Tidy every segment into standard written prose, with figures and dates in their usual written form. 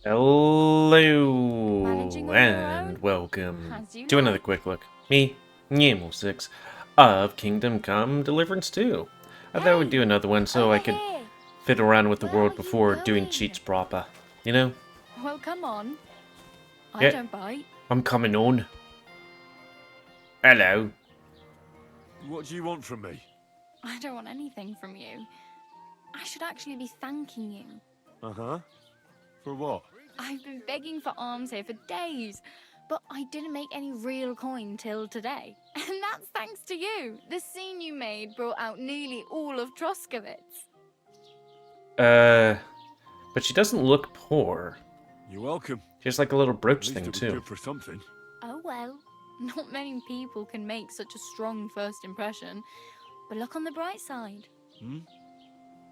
Hello Managing on your and own? welcome As you to another like. quick look. Me, GamerWolfSix, of Kingdom Come Deliverance 2. I thought I would Hey! do another one so Over I could here! fiddle around with the Where are world you before doing going? cheats proper. You know? Well, come on. I Yeah, don't bite. I'm coming on. Hello. What do you want from me? I don't want anything from you. I should actually be thanking you. Uh-huh. For what? I've been begging for alms here for days, but I didn't make any real coin till today. And that's thanks to you. The scene you made brought out nearly all of Troskowitz. But she doesn't look poor. You're welcome. She has like a little At brooch least thing it was too. good for something. Oh well. Not many people can make such a strong first impression. But look on the bright side. Hmm?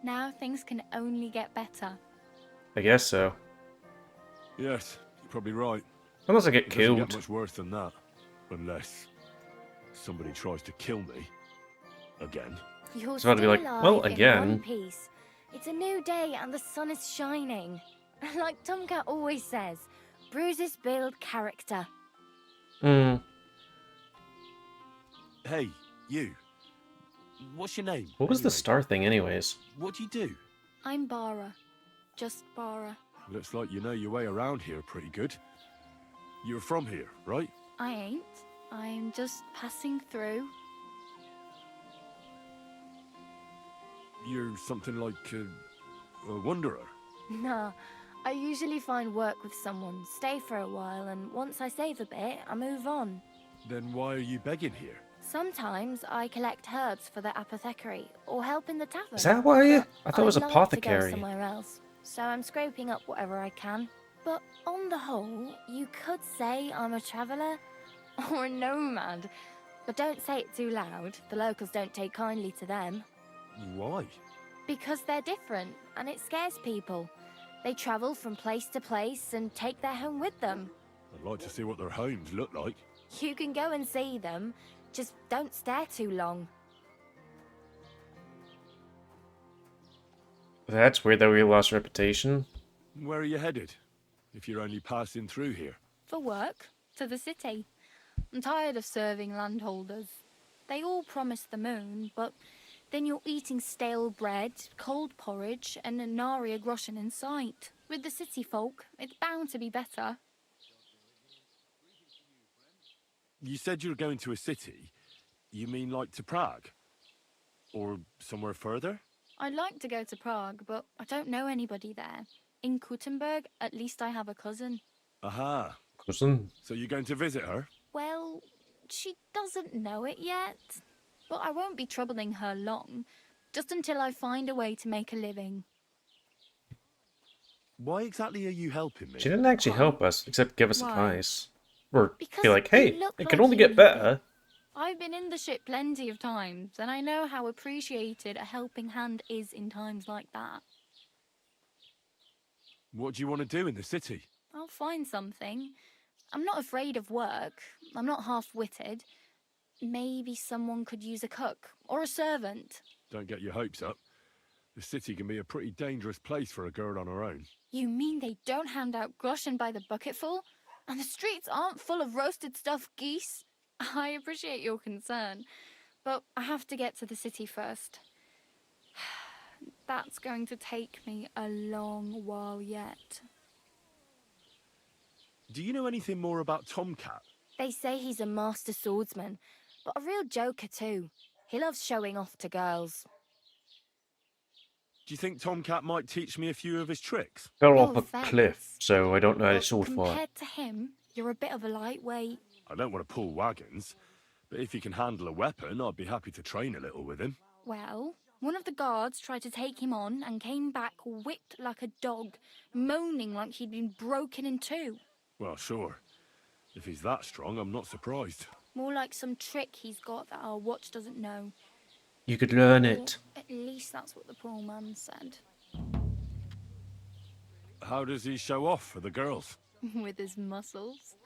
Now things can only get better. I guess so. Yes, you're probably right. Unless I get It doesn't get killed. much worse than that. Unless somebody tries to kill me. Again. You're It's about to be still like, well, alive in one again. piece. It's a new day and the sun is shining. Like Tomcat always says, bruises build character. Hmm. Hey, you. What's your name? What was the anyway? star thing anyways? What do you do? I'm Bara. Just Bara. Looks like you know your way around here pretty good. You're from here, right? I ain't. I'm just passing through. You're something like a wanderer. Nah, I usually find work with someone, stay for a while, and once I save a bit, I move on. Then why are you begging here? Sometimes I collect herbs for the apothecary, or help in the tavern. Is that why? But I thought it was I'd like to go apothecary. somewhere else, so I'm scraping up whatever I can. But on the whole, you could say I'm a traveller, or a nomad. But don't say it too loud, the locals don't take kindly to them. Why? Because they're different, and it scares people. They travel from place to place and take their home with them. I'd like to see what their homes look like. You can go and see them, just don't stare too long. That's weird that we lost reputation. Where are you headed? If you're only passing through here. For work, to the city. I'm tired of serving landholders. They all promise the moon, but then you're eating stale bread, cold porridge, and a nary a groschen in sight. With the city folk, it's bound to be better. You said you're going to a city. You mean like to Prague? Or somewhere further? I'd like to go to Prague, but I don't know anybody there. In Kuttenberg, at least I have a cousin. Aha. Cousin? So you're going to visit her? Well, she doesn't know it yet. But I won't be troubling her long, just until I find a way to make a living. Why exactly are you helping me? She didn't actually help us, except give us Why? advice. Or Because be like, you hey, look it like can only you get need better. it. I've been in the ship plenty of times, and I know how appreciated a helping hand is in times like that. What do you want to do in the city? I'll find something. I'm not afraid of work. I'm not half-witted. Maybe someone could use a cook or a servant. Don't get your hopes up. The city can be a pretty dangerous place for a girl on her own. You mean they don't hand out groschen by the bucketful? And the streets aren't full of roasted stuffed geese? I appreciate your concern, but I have to get to the city first. That's going to take me a long while yet. Do you know anything more about Tomcat? They say he's a master swordsman, but a real joker too. He loves showing off to girls. Do you think Tomcat might teach me a few of his tricks? Fell No off a offense, cliff, so I don't know how to but sword fight. compared to him, you're a bit of a lightweight. I don't want to pull wagons, but if he can handle a weapon, I'd be happy to train a little with him. Well, one of the guards tried to take him on and came back whipped like a dog, moaning like he'd been broken in two. Well, sure. If he's that strong, I'm not surprised. More like some trick he's got that our watch doesn't know. You could learn Or it. at least that's what the poor man said. How does he show off for the girls? With his muscles.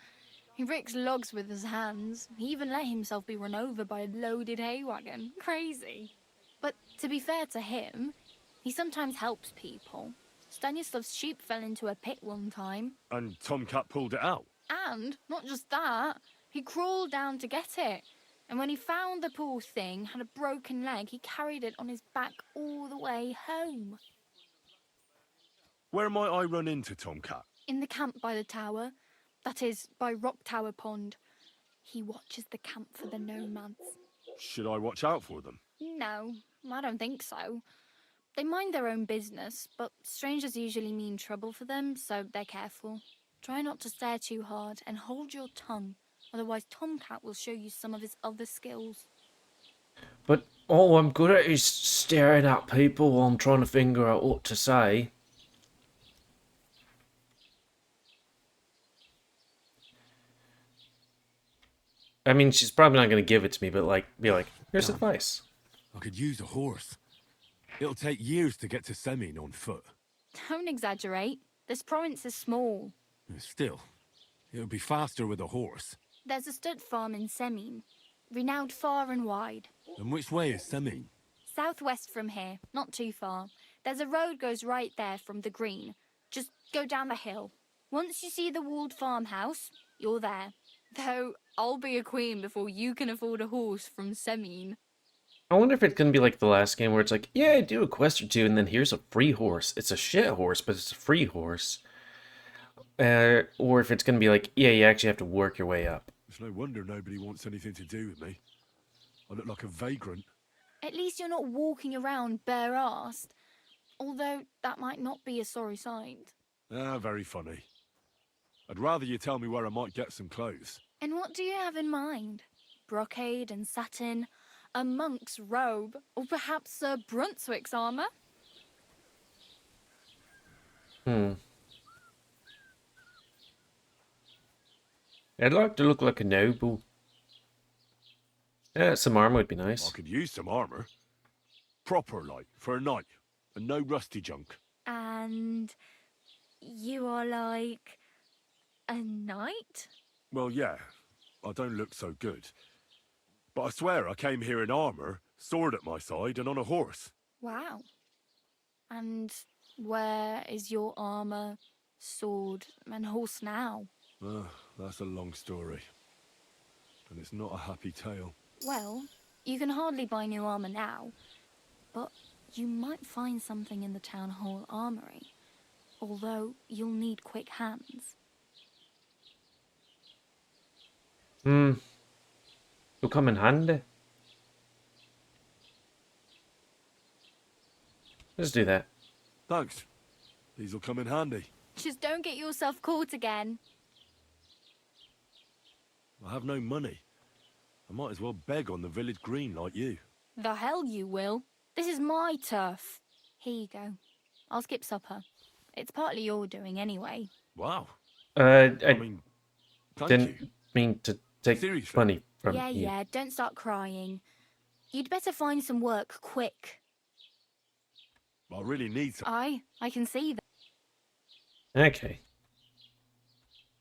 He ricks logs with his hands. He even let himself be run over by a loaded hay wagon. Crazy. But to be fair to him, he sometimes helps people. Stanislav's sheep fell into a pit one time. And Tomcat pulled it out. And, not just that, he crawled down to get it. And when he found the poor thing had a broken leg, he carried it on his back all the way home. Where might I run into Tomcat? In the camp by the tower. That is, by Rock Tower Pond. He watches the camp for the nomads. Should I watch out for them? No, I don't think so. They mind their own business, but strangers usually mean trouble for them, so they're careful. Try not to stare too hard and hold your tongue, otherwise Tomcat will show you some of his other skills. But all I'm good at is staring at people while I'm trying to figure out what to say. I mean, she's probably not going to give it to me, but like, be like, here's advice. I could use a horse. It'll take years to get to Semin on foot. Don't exaggerate. This province is small. Still, it'll be faster with a horse. There's a stud farm in Semin, renowned far and wide. And which way is Semin? Southwest from here, not too far. There's a road goes right there from the green. Just go down the hill. Once you see the walled farmhouse, you're there. Though, I'll be a queen before you can afford a horse from Semin. I wonder if it's going to be like the last game where it's like, yeah, do a quest or two, and then here's a free horse. It's a shit horse, but it's a free horse. Or if it's going to be like, yeah, you actually have to work your way up. It's no wonder nobody wants anything to do with me. I look like a vagrant. At least you're not walking around bare-assed. Although, that might not be a sorry sight. Ah, very funny. I'd rather you tell me where I might get some clothes. And what do you have in mind? Brocade and satin? A monk's robe? Or perhaps Sir Brunswick's armour? I'd like to look like a noble. Yeah, some armor would be I nice. could use some armour. Proper, like, for a night. And no rusty junk. And you are like a knight? Well, yeah. I don't look so good. But I swear I came here in armour, sword at my side, and on a horse. Wow. And where is your armour, sword, and horse now? That's a long story. And it's not a happy tale. Well, you can hardly buy new armour now, but you might find something in the town hall armoury, although you'll need quick hands. Will come in handy. Let's do that. Thanks. These'll come in handy. Just don't get yourself caught again. I have no money. I might as well beg on the village green like you. The hell you will. This is my turf. Here you go. I'll skip supper. It's partly your doing anyway. Wow. I mean, thank didn't you. mean to take Seriously? money from Yeah, you. yeah, don't start crying. You'd better find some work quick. I really need some. I can see that. Okay.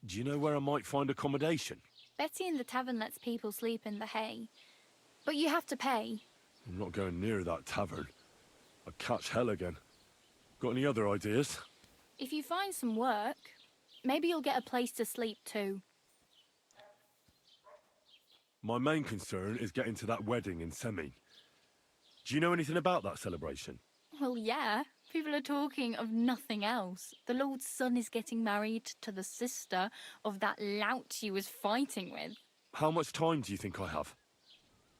Do you know where I might find accommodation? Betty in the tavern lets people sleep in the hay. But you have to pay. I'm not going near that tavern. I'd catch hell again. Got any other ideas? If you find some work, maybe you'll get a place to sleep too. My main concern is getting to that wedding in Semin. Do you know anything about that celebration? Well, yeah. People are talking of nothing else. The Lord's son is getting married to the sister of that lout he was fighting with. How much time do you think I have?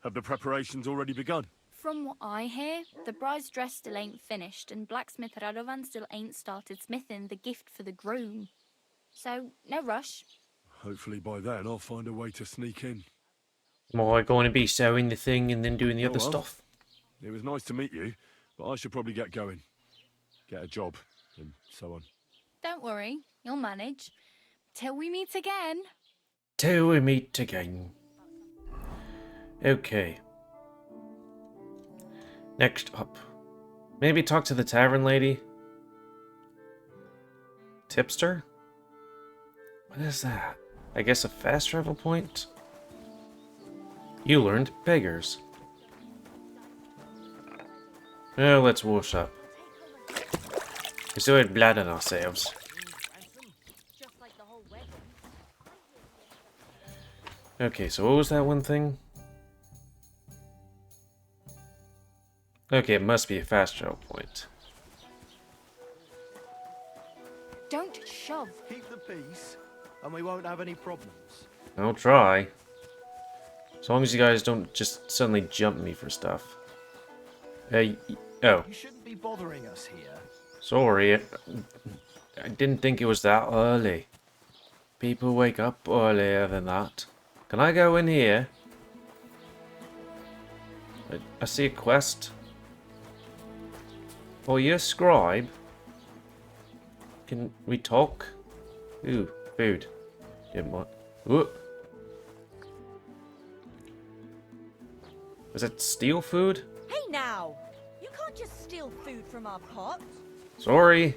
Have the preparations already begun? From what I hear, the bride's dress still ain't finished, and blacksmith Radovan still ain't started smithing the gift for the groom. So, no rush. Hopefully by then I'll find a way to sneak in. Am I going to be sewing the thing and then doing the other well. stuff? It was nice to meet you, but I should probably get going. Get a job, and so on. Don't worry, you'll manage. Till we meet again. Till we meet again. Okay. Next up. Maybe talk to the tavern lady? Tipster? What is that? I guess a fast travel point? You learned beggars. Well, let's wash up. We still had blood on ourselves. Just like the whole wedding. Okay, so what was that one thing? Okay, it must be a fast travel point. Don't shove. Keep the peace, and we won't have any problems. I'll try. As long as you guys don't just suddenly jump me for stuff. Oh, You shouldn't be bothering us here. sorry. I didn't think it was that early. People wake up earlier than that. Can I go in here? I see a quest. Oh, you're a scribe. Can we talk? Ooh, food. Didn't want. Ooh. Was it steal food? Hey now! You can't just steal food from our pot. Sorry.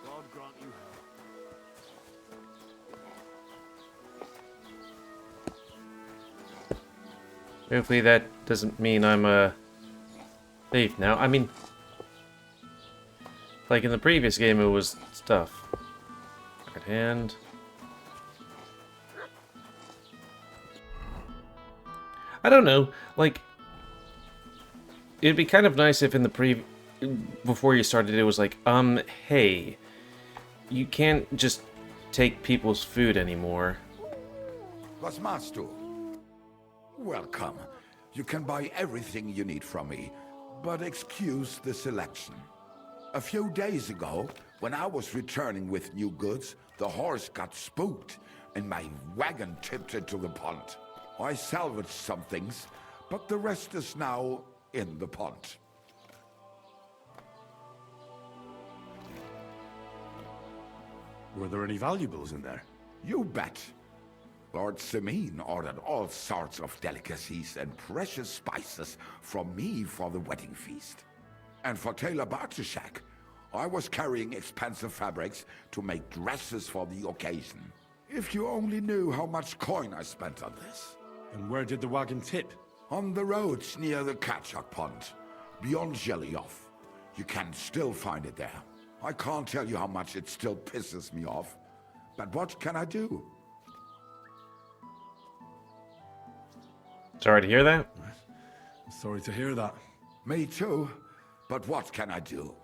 God grant you help. Hopefully that doesn't mean I'm a thief now. I mean, like in the previous game, it was stuff. Right hand. I don't know. Like, it'd be kind of nice if in the before you started, it was like, hey, you can't just take people's food anymore. Was machst du? Welcome. You can buy everything you need from me, but excuse the selection. A few days ago, when I was returning with new goods, the horse got spooked and my wagon tipped into the pond. I salvaged some things, but the rest is now in the pond. Were there any valuables in there? You bet. Lord Simine ordered all sorts of delicacies and precious spices from me for the wedding feast. And for Taylor Bartishak, I was carrying expensive fabrics to make dresses for the occasion. If you only knew how much coin I spent on this. And where did the wagon tip? On the roads near the Katchak Pond, beyond Jellyov. You can still find it there. I can't tell you how much it still pisses me off. But what can I do? Sorry to hear that. Sorry to hear that. Me too. But what can I do?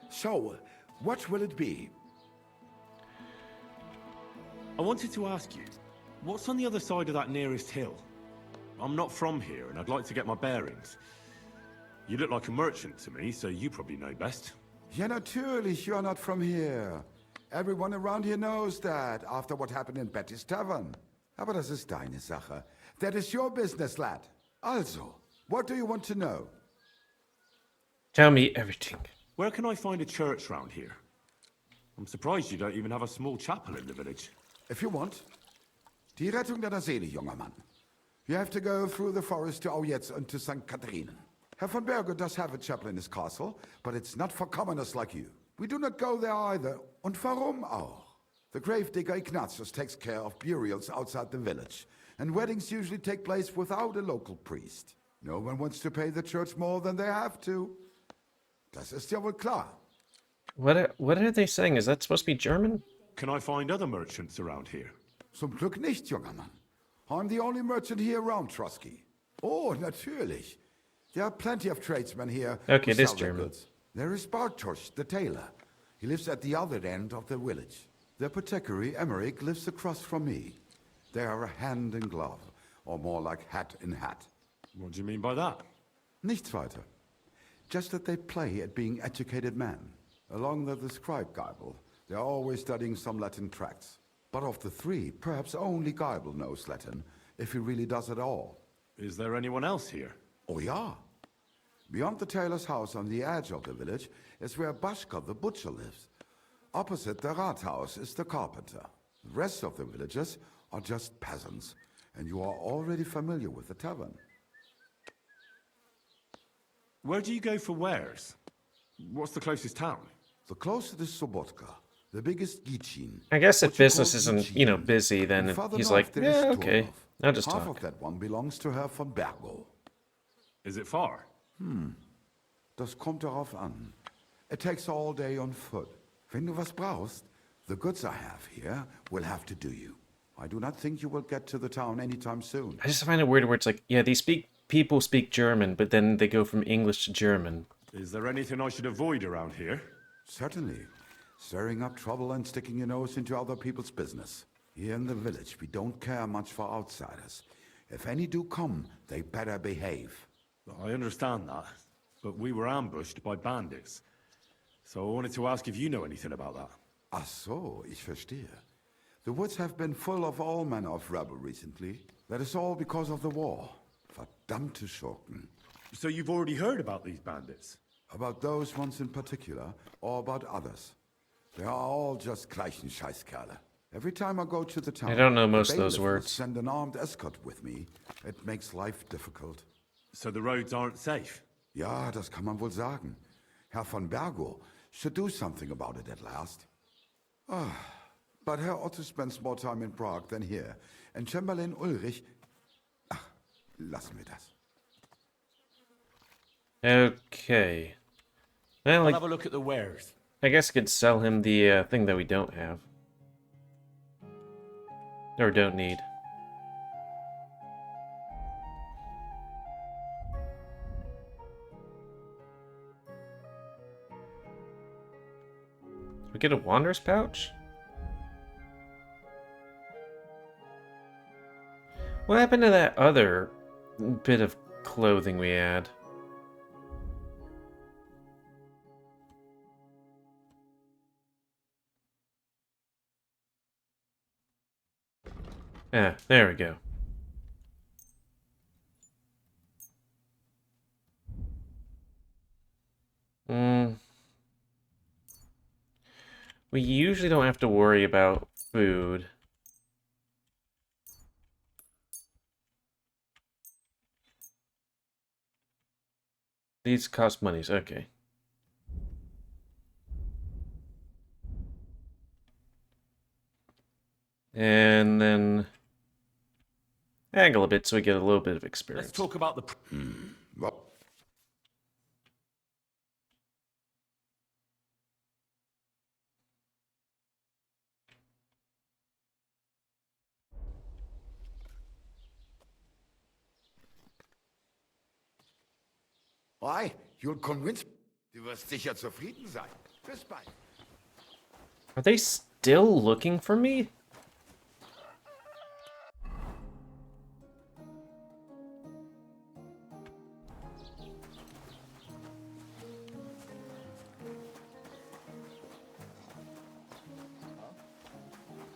So, what will it be? I wanted to ask you, what's on the other side of that nearest hill? I'm not from here, and I'd like to get my bearings. You look like a merchant to me, so you probably know best. Ja, natürlich, you're not from here. Everyone around here knows that, after what happened in Betty's Tavern. Aber das ist deine Sache. That is your business, lad. Also, what do you want to know? Tell me everything. Where can I find a church round here? I'm surprised you don't even have a small chapel in the village. If you want. Die Rettung deiner Seele, junger Mann. You have to go through the forest to Aujetz and to St. Catharinen. Herr von Berge does have a chapel in his castle, but it's not for commoners like you. We do not go there either. Und warum auch? The gravedigger Ignatius takes care of burials outside the village, and weddings usually take place without a local priest. No one wants to pay the church more than they have to. Das ist ja wohl klar. What are they saying? Is that supposed to be German? Can I find other merchants around here? Zum Glück nicht, junger Mann. I'm the only merchant here around Trusky. Oh, natürlich. There are plenty of tradesmen here Okay, who it is sell their German. goods. There is Bartosz, the tailor. He lives at the other end of the village. The apothecary, Emmerich, lives across from me. They are hand in glove, or more like hat in hat. What do you mean by that? Nichts weiter. Just that they play at being educated men. Along with the scribe Geibel, they are always studying some Latin tracts. But of the three, perhaps only Geibel knows Latin, if he really does at all. Is there anyone else here? Oh yeah. Beyond the tailor's house on the edge of the village is where Bashka the butcher lives. Opposite the Rathaus is the carpenter. The rest of the villagers are just peasants, and you are already familiar with the tavern. Where do you go for wares? What's the closest town? The closest is Sobotka, the biggest Gichin. I guess if What you business call isn't, Gichin. busy, then And further he's north like, there is yeah, okay. Turov. I'll just Half talk. of that one belongs to Herr von Bergo. Is it far? Das kommt darauf an. It takes all day on foot. Wenn du was brauchst, the goods I have here will have to do you. I do not think you will get to the town anytime soon. I just find it weird where it's like, yeah, people speak German, but then they go from English to German. Is there anything I should avoid around here? Certainly. Stirring up trouble and sticking your nose into other people's business. Here in the village, we don't care much for outsiders. If any do come, they better behave. I understand that, but we were ambushed by bandits. So I wanted to ask if you know anything about that. Ach so, ich verstehe. The woods have been full of all manner of rebel recently. That is all because of the war. Verdammte Schurken. So you've already heard about these bandits? About those ones in particular, or about others. They are all just gleichen Scheißkerle. Every time I go to the town, I don't know the most of those bailiff words. must send an armed escort with me. It makes life difficult. So the roads aren't safe? Ja, das kann man wohl sagen. Herr von Bergo should do something about it at last. But Herr Otto spends more time in Prague than here. And Chamberlain Ulrich... Ach, lassen wir das. Okay. Well, I'll have a look at the wares. I guess I could sell him the thing that we don't have. Or don't need. Did we get a Wanderer's pouch? What happened to that other bit of clothing we had? Ah, there we go. We usually don't have to worry about food. These cost monies, okay. And then angle a bit so we get a little bit of experience. Let's talk about the... Well, why? You'll convince me. Du wirst sicher zufrieden sein. Bis bald. Are they still looking for me?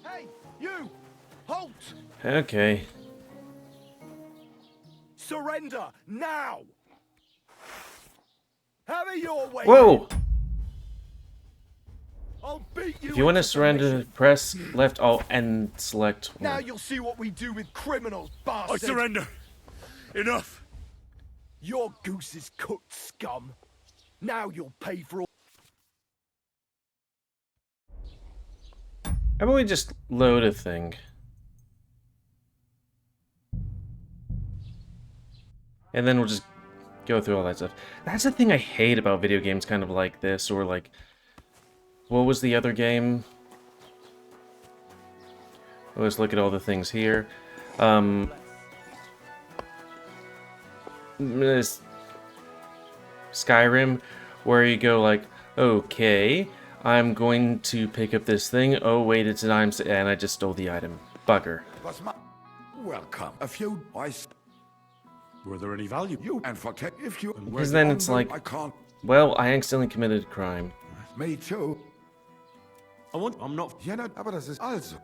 Hey, you! Halt! Okay. Surrender now! Have it your way. Whoa! I'll beat you. If you want to into surrender, submission. press left alt and select Now one. you'll see what we do with criminals, I bastard. surrender! Enough! Your goose is cooked, scum. Now you'll pay for all. How about we just load a thing? And then we'll just go through all that stuff. That's the thing I hate about video games kind of like this, or like... What was the other game? Let's look at all the things here. This Skyrim, where you go like, okay, I'm going to pick up this thing. Oh wait, it's an item, and I just stole the item. Bugger. Was ma Welcome. A few ice. Were there any value? You and for tech if you. Because then it's like, I can't. well, I accidentally committed a crime. Me too. I'm not... Ja, not, aber das ist also.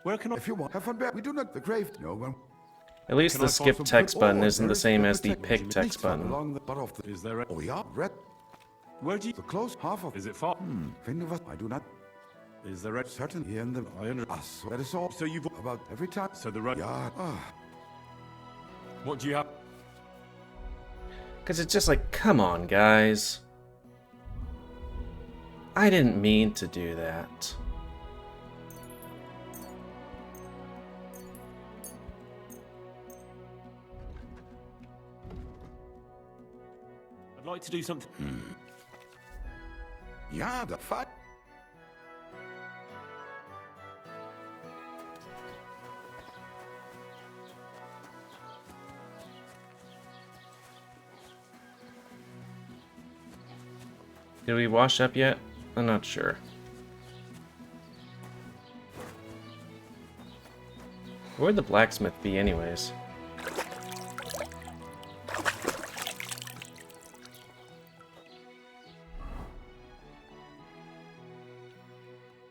Where can I... If you want, Herr von Berg, we do not the grave. No one. At least Can the I skip find some text good button order? isn't the same as the pick text button. Along the bottom of the, Is there a... oh yeah, red. Where do you... The close half of. Is it far? Wenn du was, I do not. Is there a... Certain here in the. I under... So that is all. So you've... About every time. So the road... Yeah. What do you have? Because it's just like, come on, guys. I didn't mean to do that. I'd like to do something... Ja, dat feit. Did we wash up yet? I'm not sure. Where'd the blacksmith be anyways?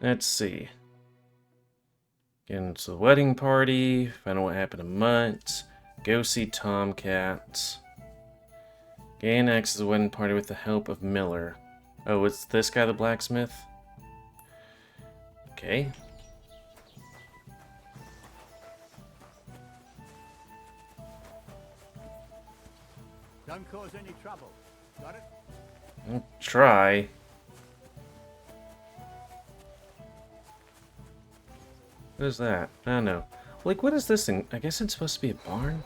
Let's see. Get into the wedding party, find out what happened to Mutt, go see Tomcat. Gain access to the wedding party with the help of Miller. Oh, it's this guy the blacksmith? Okay. Don't cause any trouble. Got it? I'll try. What is that? I don't know. Like, what is this thing? I guess it's supposed to be a barn?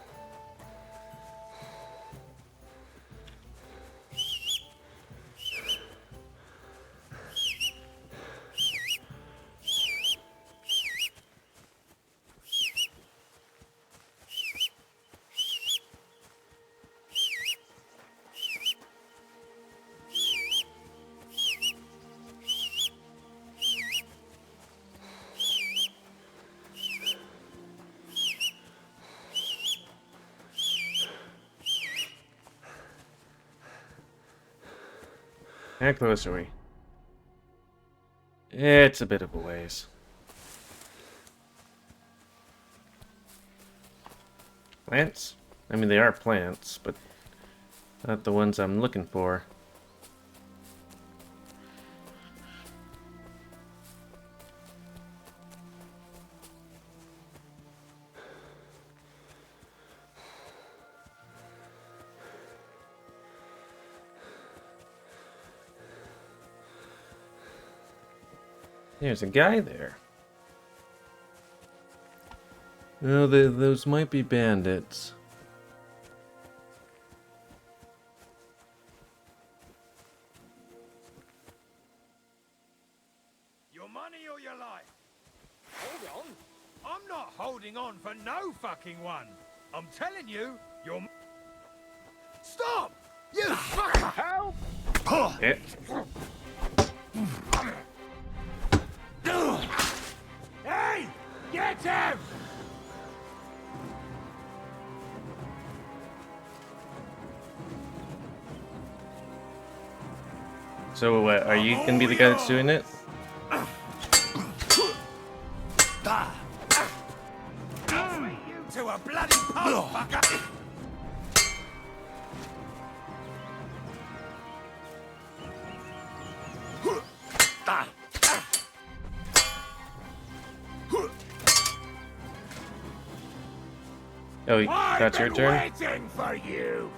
How close are we? It's a bit of a ways. Plants? I mean, they are plants, but not the ones I'm looking for. There's a guy there. Oh, those might be bandits. Your money or your life? Hold on. I'm not holding on for no fucking one. I'm telling you, you're... Stop! You fucking hell! Yeah. Hey! Get him! So what, are you gonna be the guy that's doing it? To a bloody pulp, fucker! Oh, that's your turn? Waiting for you!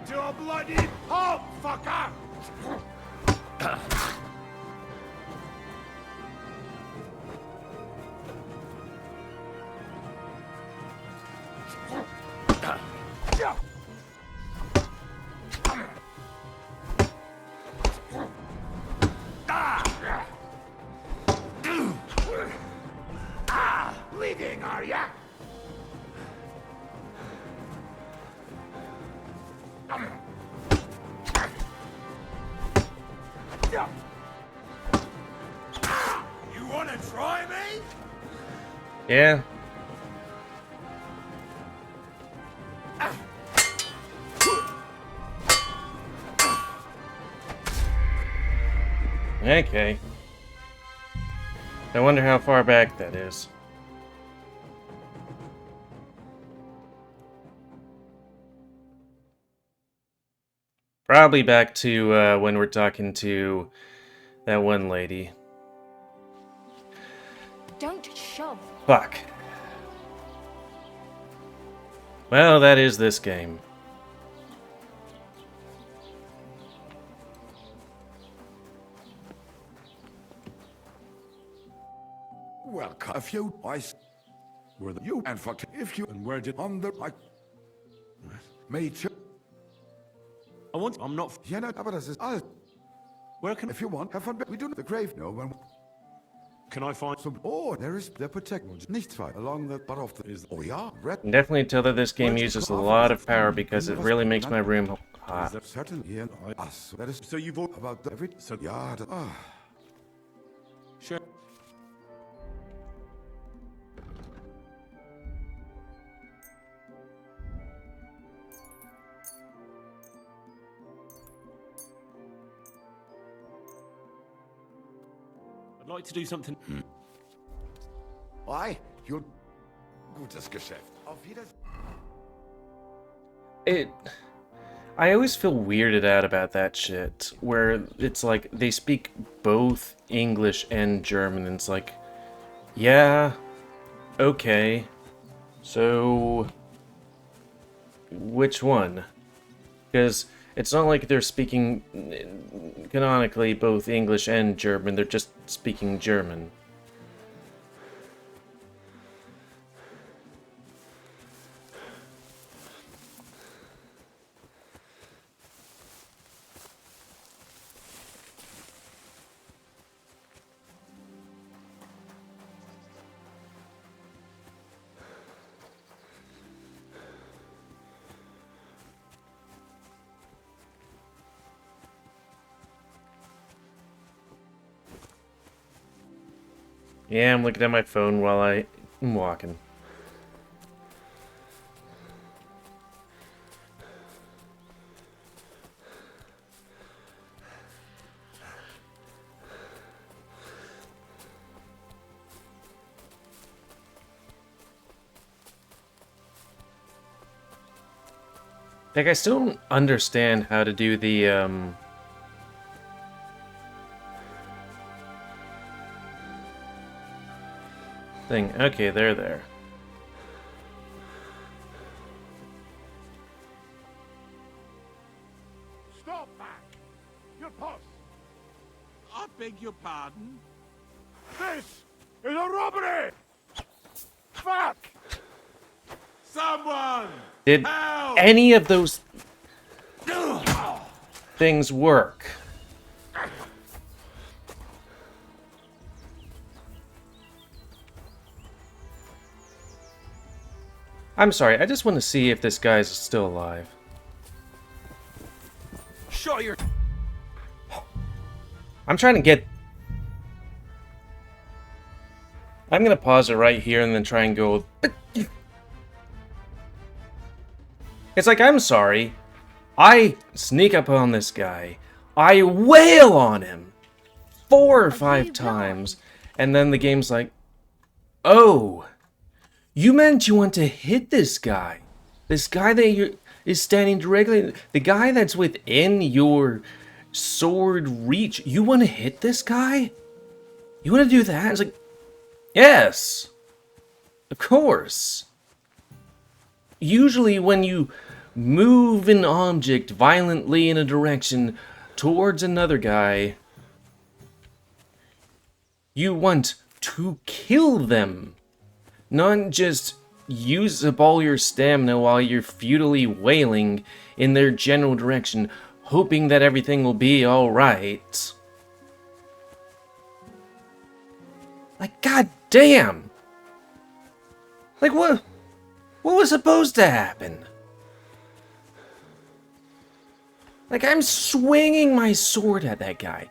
To a bloody pulp, fucker! Bleeding, are ya? You wanna try me? Yeah. Okay. I wonder how far back that is. Probably back to when we're talking to that one lady. Don't shove. Fuck. Well, that is this game. Welcome. A few. were the you and fuck if you And where did... on the like Major. I'm not... Yeah, no, but das ist all. Where can... If you want, have fun. We do the grave. No one. Can I find... Some, oh, there is the protect. Nichts weit along the butt of the is. Oh yeah, red. Can definitely tell that this game uses a lot of power because it really makes my room Is hot. that... Certainly, yeah. Us. That is So you've all... about the every. So- Yeah. Sure. I'd like to do something... Why? You. Gutes Geschäft. Auf Wiedersehen. I always feel weirded out about that shit, where it's like they speak both English and German, and it's like, yeah, okay, so which one? Because it's not like they're speaking canonically both English and German, they're just speaking German. Yeah, I'm looking at my phone while I'm walking. Like, I still don't understand how to do the, thing. Okay, they're there. Stop back! Your post! I beg your pardon? This is a robbery! Fuck! Someone! Did Help! any of those things work? I'm sorry, I just want to see if this guy's still alive. Show your... I'm trying to get... I'm gonna pause it right here and then try and go... It's like, I'm sorry. I sneak up on this guy. I wail on him 4 or 5 times. And then the game's like, oh, you meant you want to hit this guy. This guy that is standing directly... The guy that's within your sword reach. You want to hit this guy? You want to do that? It's like, yes. Of course. Usually when you move an object violently in a direction towards another guy, you want to kill them. Not just use up all your stamina while you're futilely wailing in their general direction, hoping that everything will be alright. Like, goddamn! Like, what was supposed to happen? Like, I'm swinging my sword at that guy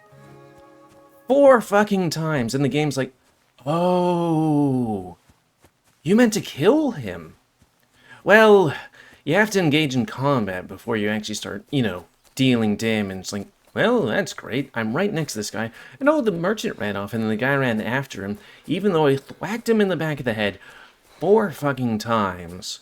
4 fucking times, and the game's like, oh, you meant to kill him? Well, you have to engage in combat before you actually start, you know, dealing damage. Like, well, that's great. I'm right next to this guy. And oh, the merchant ran off, and then the guy ran after him, even though I whacked him in the back of the head 4 fucking times.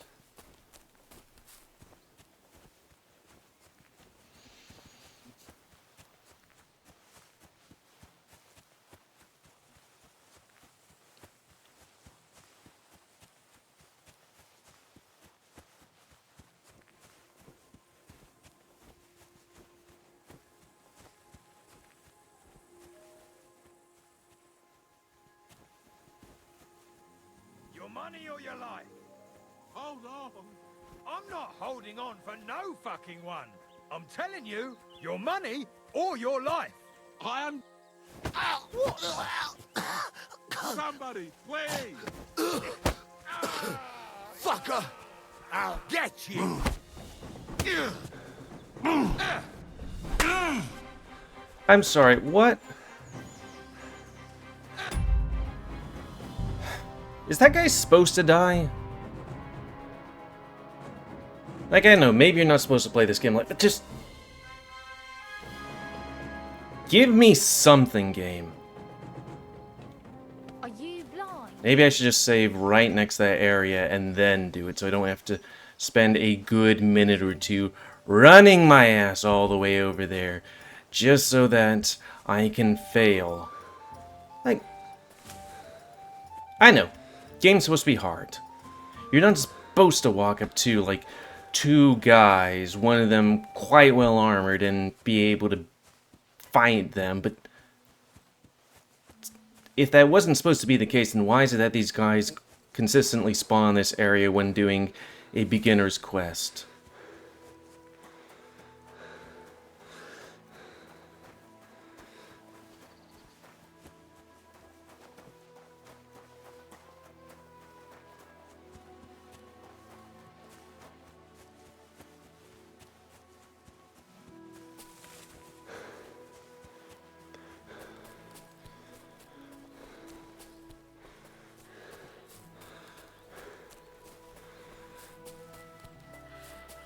Your money or your life? Hold on. I'm not holding on for no fucking one. I'm telling you, your money or your life. I am. Somebody, please. Fucker! I'll get you! I'm sorry, what? Is that guy supposed to die? Like, I know, maybe you're not supposed to play this game like, but just... give me something, game. Are you blind? Maybe I should just save right next to that area and then do it, so I don't have to spend a good minute or two running my ass all the way over there, just so that I can fail. Like, I know, game's supposed to be hard. You're not supposed to walk up to, like, two guys, one of them quite well armored, and be able to fight them, but if that wasn't supposed to be the case, then why is it that these guys consistently spawn this area when doing a beginner's quest?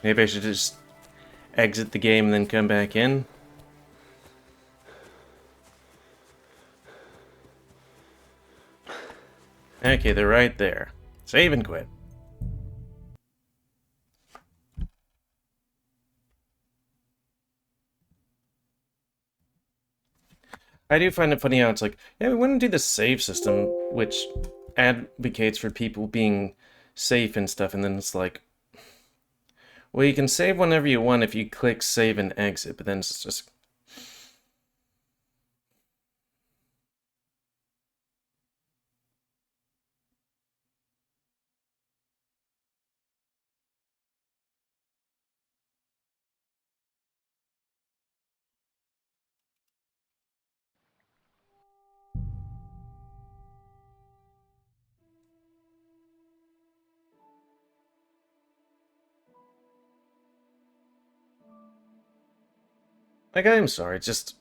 Maybe I should just exit the game and then come back in? Okay, they're right there. Save and quit. I do find it funny how it's like, yeah, we want to do the save system, which advocates for people being safe and stuff, and then it's like, well, you can save whenever you want if you click save and exit, but then it's just... Like, I'm sorry, it's just...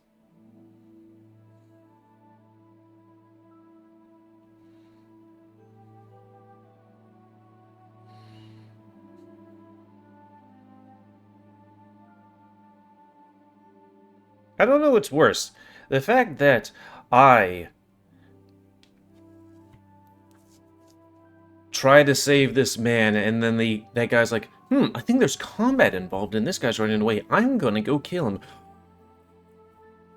I don't know what's worse. The fact that I try to save this man, and then that guy's like, I think there's combat involved, and this guy's running away. I'm gonna go kill him.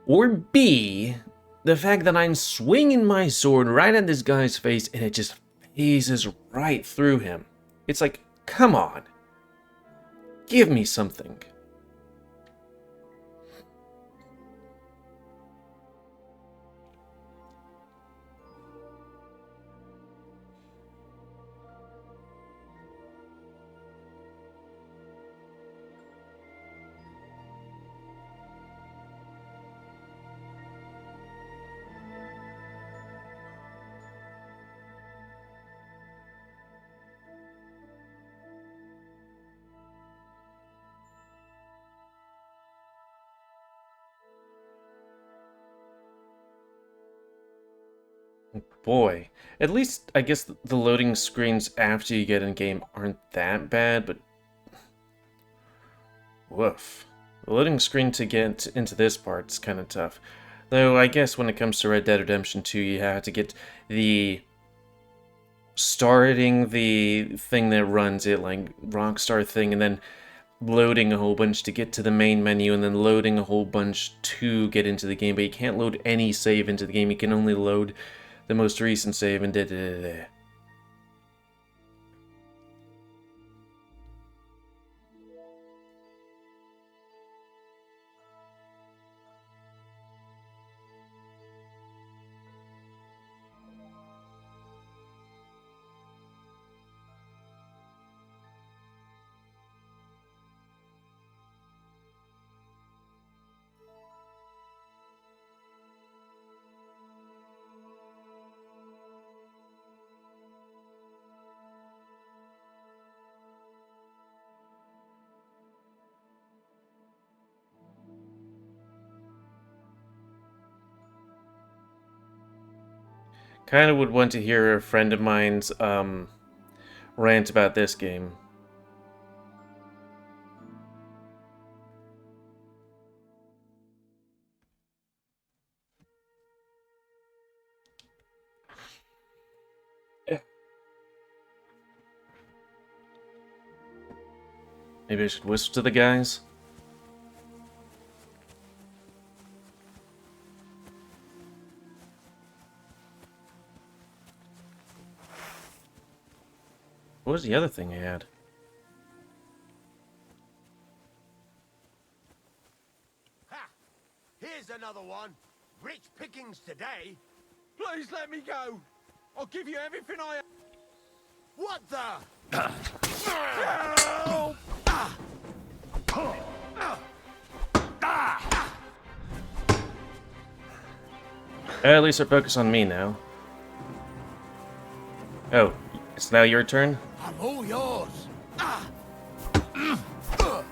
Or B, the fact that I'm swinging my sword right at this guy's face, and it just phases right through him. It's like, come on. Give me something. Boy, at least I guess the loading screens after you get in game aren't that bad, but woof. The loading screen to get into this part is kind of tough. Though I guess when it comes to Red Dead Redemption 2, you have to get the starting the thing that runs it, like Rockstar thing, and then loading a whole bunch to get to the main menu, and then loading a whole bunch to get into the game. But you can't load any save into the game. You can only load the most recent save and da-da-da-da. Kind of would want to hear a friend of mine's rant about this game. Maybe I should whisper to the guys? What was the other thing I had? Ha! Here's another one. Rich pickings today. Please let me go. I'll give you everything I have. What the? Help! At least they're focused on me now. Oh, it's now your turn? I'm all yours. Your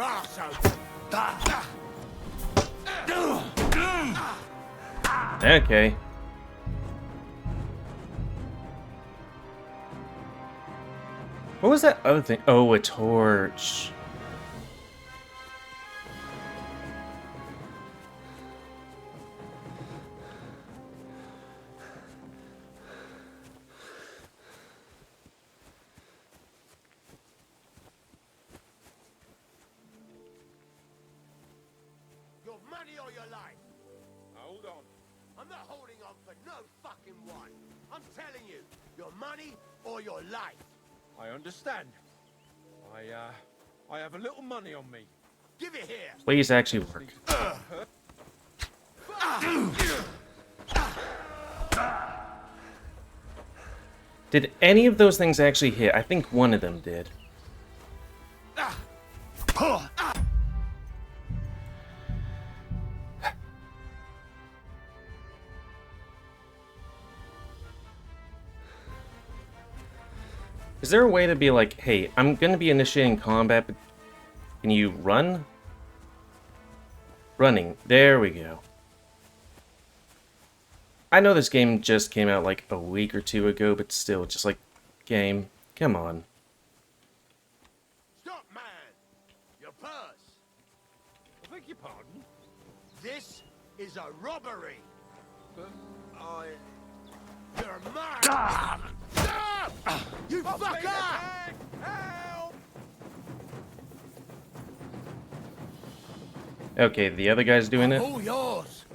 arse open. Okay. What was that other thing? Oh, a torch. Your money or your life. Hold on. I'm not holding on for no fucking one. I'm telling you, your money or your life. I understand. I have a little money on me. Give it here. Please actually work. Did any of those things actually hit? I think one of them did. Is there a way to be like, hey, I'm gonna be initiating combat, but can you run? Running. There we go. I know this game just came out like a week or two ago, but still, just like, game, come on. Stop, man. Your purse. I beg your pardon? This is a robbery. But You're mine. Stop! You fucker! Help! Okay, the other guy's doing it. All yours.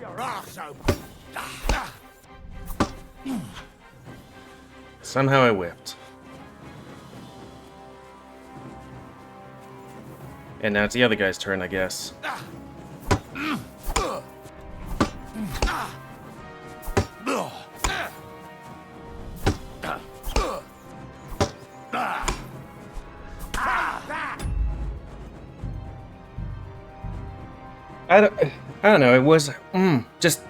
Your arse open. Somehow I whipped. And now it's the other guy's turn, I guess. I don't know, it was, just,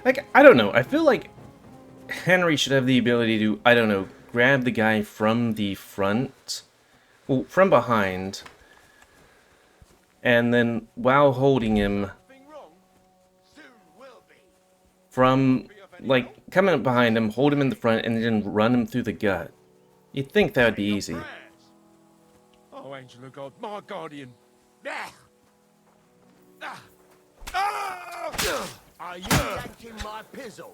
Like, I don't know, I feel like Henry should have the ability to, I don't know, grab the guy from the front, well, from behind, and then, while holding him Nothing wrong? Soon will be. from, like, coming up behind him, hold him in the front, and then run him through the gut. You'd think that would be easy. Oh, angel of God, my guardian. Are you yanking my pizzle?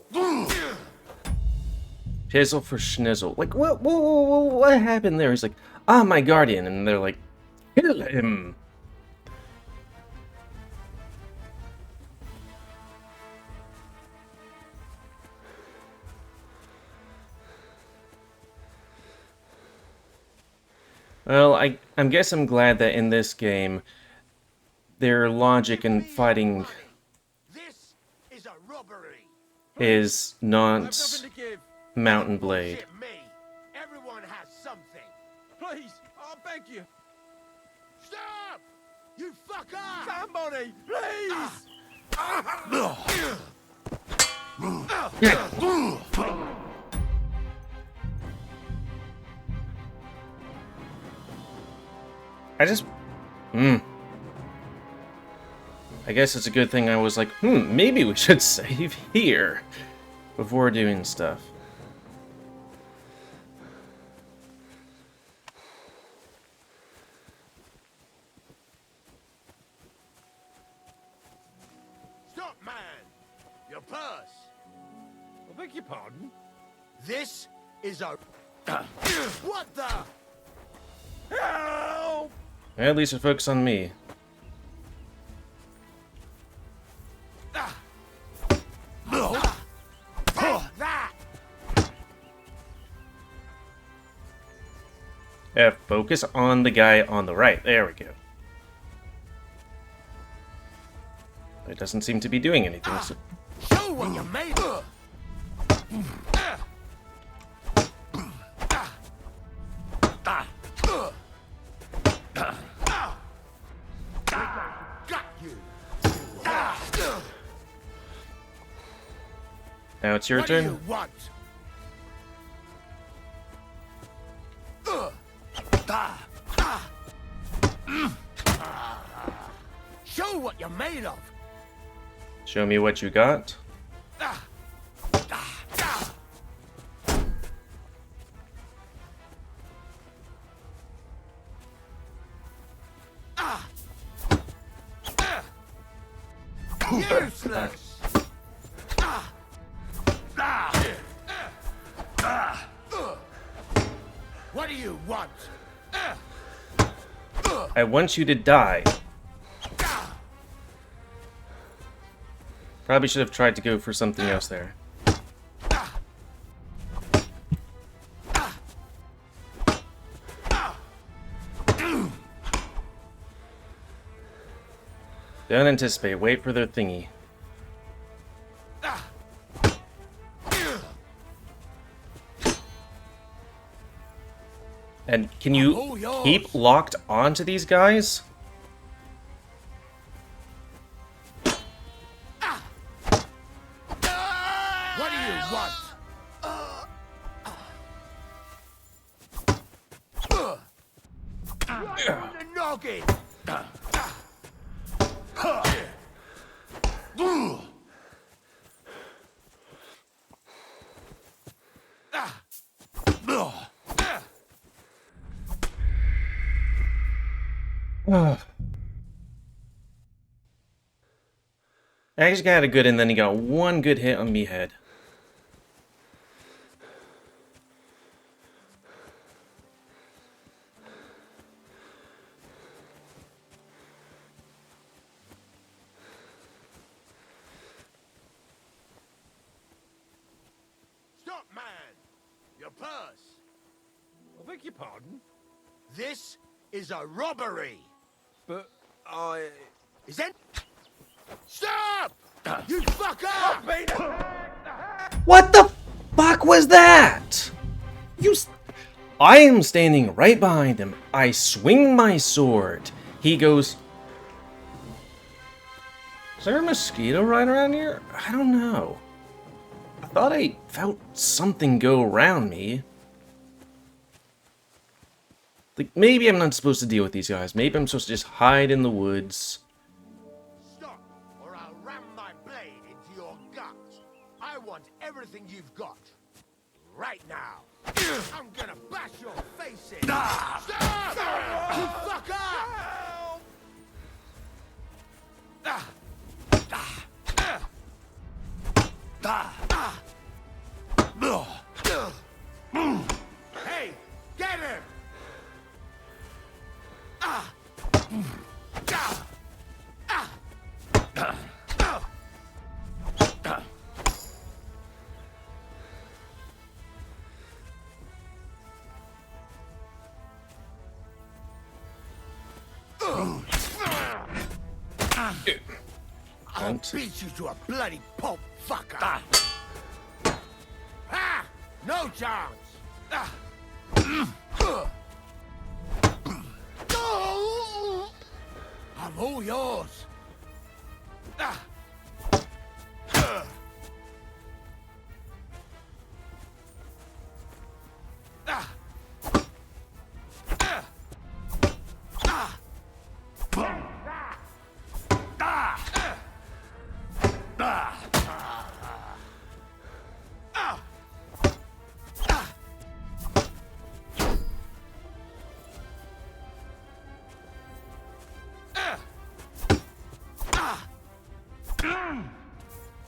Pizzle for schnizzle. Like, what happened there? He's like, ah, my guardian. And they're like, kill him. Well, I guess I'm glad that in this game, their logic in fighting This is a robbery. is I have not nothing to give. Mountain Blade. Bullshit me. Everyone has something. Please, I beg you. Stop! You fucker! Somebody, please! I just... I guess it's a good thing I was like, maybe we should save here before doing stuff. Stop, man! Your purse! I beg your pardon? This is a... What the? Help! At least focus on me. Take that! Yeah, focus on the guy on the right. There we go. It doesn't seem to be doing anything. So... Show what you're made of! Got you! Now it's your What do turn. you want? Show what you're made of! Show me what you got. Useless! What do you want? I want you to die. Probably should have tried to go for something else there. Don't anticipate. Wait for their thingy. And can you keep locked onto these guys? What do you want? Right on the noggin! I actually got a good, and then he got one good hit on me head. Stop, man! Your purse! I beg your pardon? This is a robbery! But I... Is that... Stop! You fuck up! What the fuck was that? I am standing right behind him. I swing my sword. He goes... Is there a mosquito right around here? I don't know. I thought I felt something go around me. Like, maybe I'm not supposed to deal with these guys. Maybe I'm supposed to just hide in the woods. Stop, or I'll ram my blade into your gut. I want everything you've got. Right now. I'm gonna bash your face in. Stop! You fuck up! Hey, get him! I'll beat you to a bloody pulp, fucker! Ah! No chance! I'm all yours!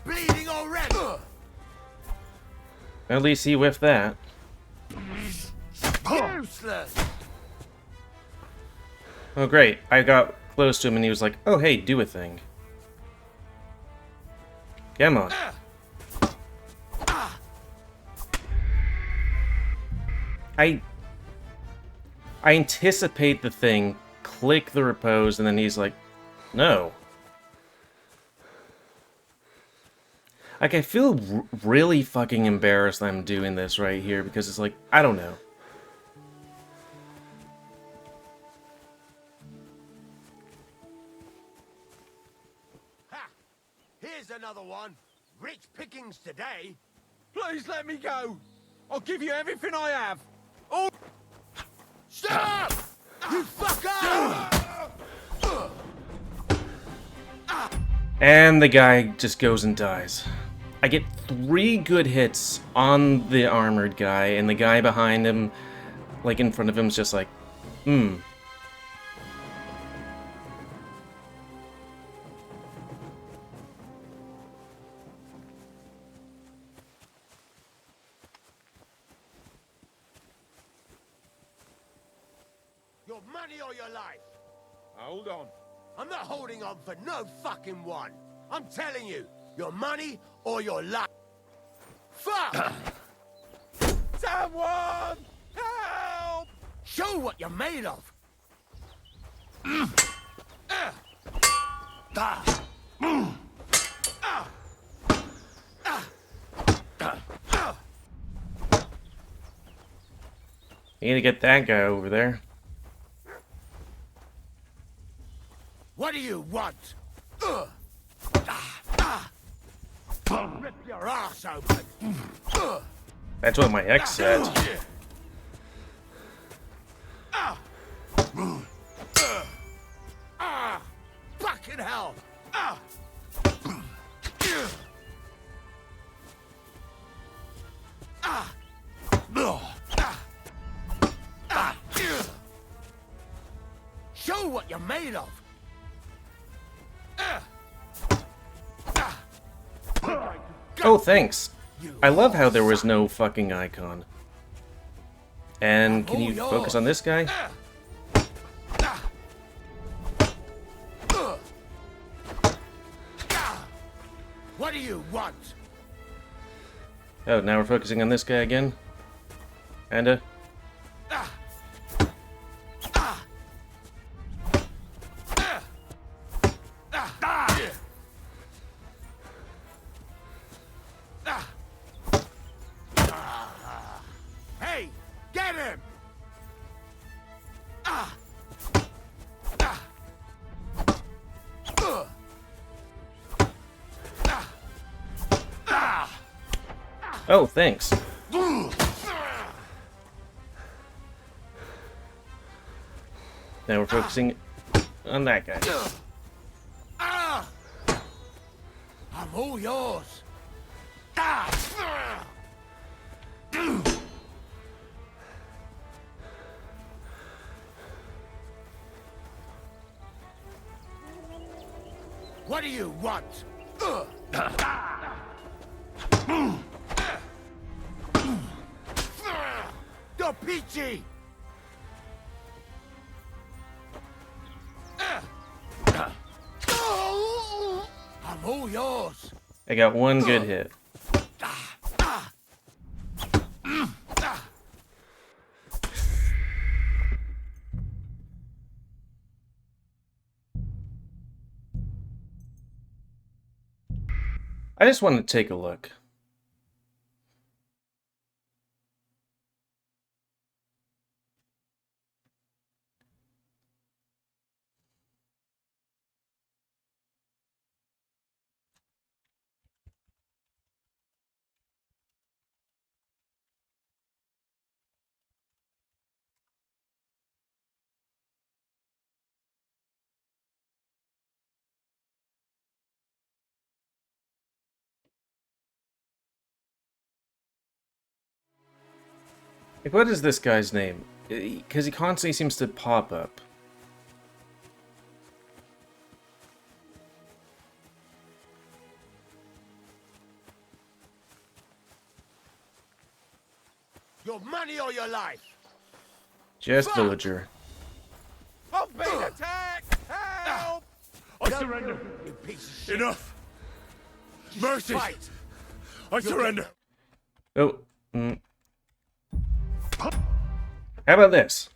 Bleeding already! At least he whiffed that. Useless! Oh great, I got close to him and he was like, oh hey, do a thing. Come on. I anticipate the thing, click the repose, and then he's like, no. Like, I feel really fucking embarrassed that I'm doing this right here, because it's like, I don't know. Ha! Here's another one. Rich pickings today. Please let me go. I'll give you everything I have. All... Stop! You fucker! And the guy just goes and dies. I get 3 good hits on the armored guy, and the guy behind him, like in front of him, is just like, hmm. Your money or your life? Hold on. I'm not holding on for no fucking one. I'm telling you, your money or your life. Fuck! Someone! Help! Show what you're made of. You need to get that guy over there. What do you want? Rip your ass open. That's what my ex said. Fucking hell! Show what you're made of. Oh, thanks. I love how there was no fucking icon. And can you focus on this guy? What do you want? Oh, now we're focusing on this guy again. And Hey, get him! oh, thanks. Now we're focusing on that guy. I'm all yours. What do you want? Go peachy! I'm all yours. I got 1 good hit. I just want to take a look. Like, what is this guy's name? Because he constantly seems to pop up. Your money or your life. Just villager. I'm being attacked! Help! I surrender. You piece of shit. Enough. Mercy. Fight. I surrender. Oh. How about this?